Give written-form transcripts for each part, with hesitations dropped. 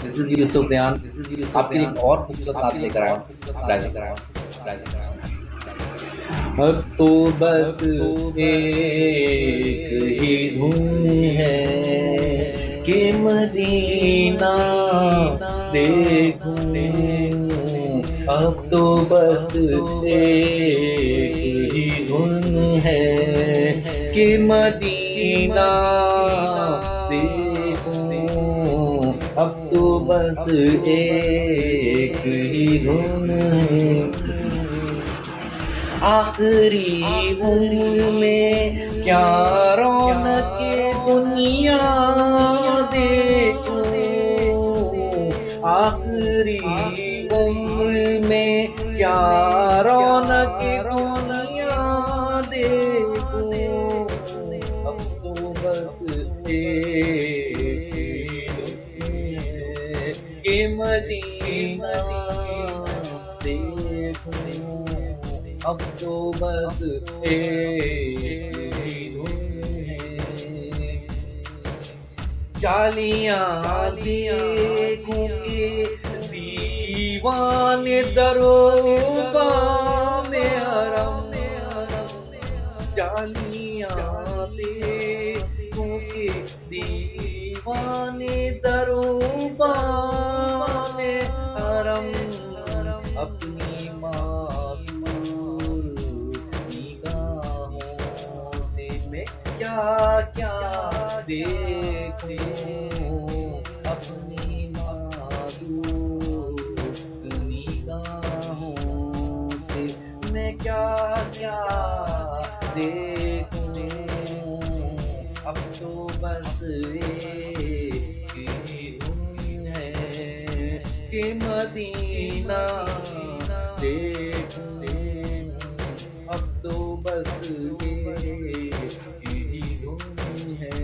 This is Yusuf बयान। आपके लिए एक और खूबसूरत नात लेकर आया हूँ। अब तो बस एक ही धुन है कि मदीना देखूं। अब तो बस एक ही धुन है कि मदीना देखूं। अब तो बस एक ही धुन है। आखिरी उम्र में क्या रौनक दुनिया देखूं। आखिरी उम्र में क्या रौनक दुनिया देखूं। अब तो बस एक के मदीना देखूं। अब तो बस एक ही धुन है। जालियां देखूं के दीवाने दरोबा में हरम। जालियां देखूं के दीवाने दरोबा में हरम। अपनी मासूर निगाहों से मैं क्या क्या देखूं। अपनी मासूर निगाहों से मैं क्या क्या देखूं। अब तो बस एक ही धुन है कि मदीना देखूं। अब तो बस एक ही धुन है।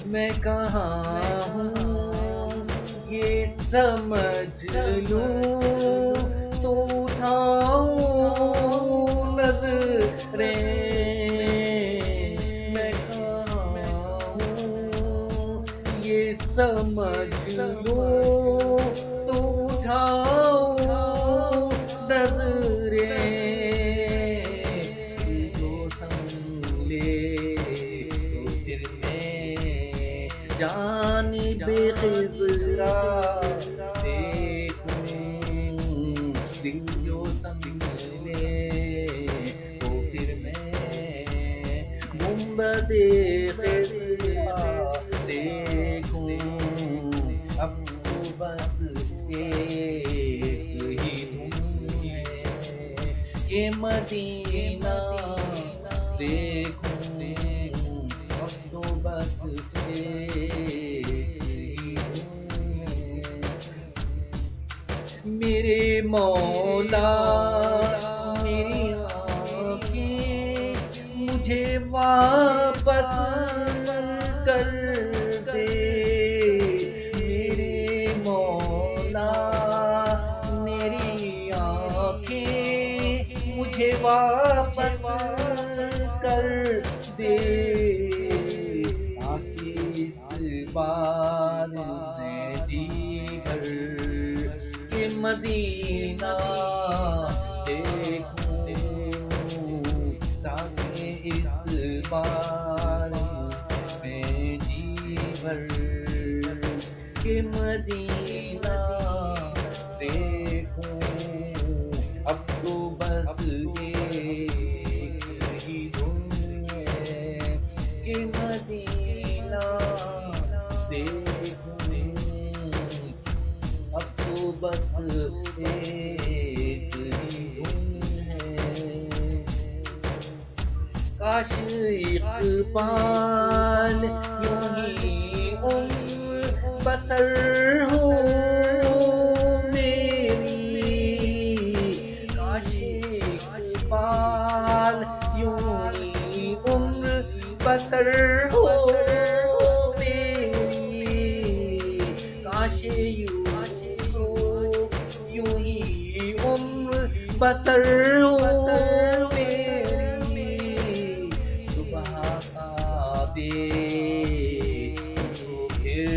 मैं कहाँ हूँ ये समझ लूं तो उठाऊं नजरें। मैं कहाँ हूँ ये समझ लूं तो उठाऊं नजरें। जो संग ले तो फिर मैं जानिबे खिज़रा देखूं। दिल जो संग ले तो फिर मैं गुंबदे खिज़रा देखूं। अब तो बस एक ही धुन है कि मदीना देखूं। अब तो बस एक ही धुन है। मेरे मौला मेरी आँखें मुझे वापस कर दे। मेरे मौला मेरी आँखें मुझे वापस कर दे। ताकि इस बार मैं जी भर के मदीना देखूं। ताकि इस बार मैं जी भर के मदीना देखूं। अब तो बस एक ही धुन है कि मदीना देखूं। अब तो बस एक ही धुन है। काश इक़बाल यूं ही उम्र बसर हो मेरी। काश इक़बाल यूं ही उम्र बसर हो मेरी। काश यूं ही उम्र बसर हो मेरी। सुबह का दे तो फिर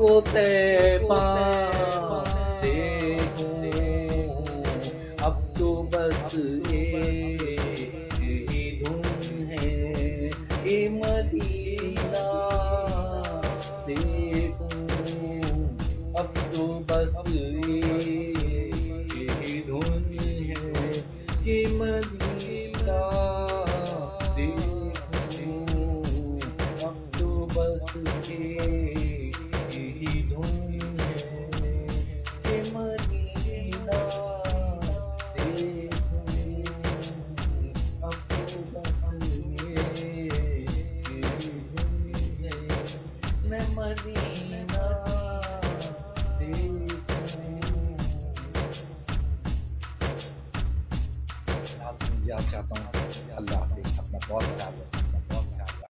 को तैबा देखूं, अब तो बस एक ही धुन है कि मदीना देखूं, अब तो बस एक ही धुन है कि मदीना देखूं, अब तो बस एक ही धुन है कि मदीना देखूं, अब तो बस एक ही धुन है मैं मदीना देखूं। लास्ट में आप चाहता हूँ अल्लाह हाफ़िज़, अपना बहुत ख्याल रखें।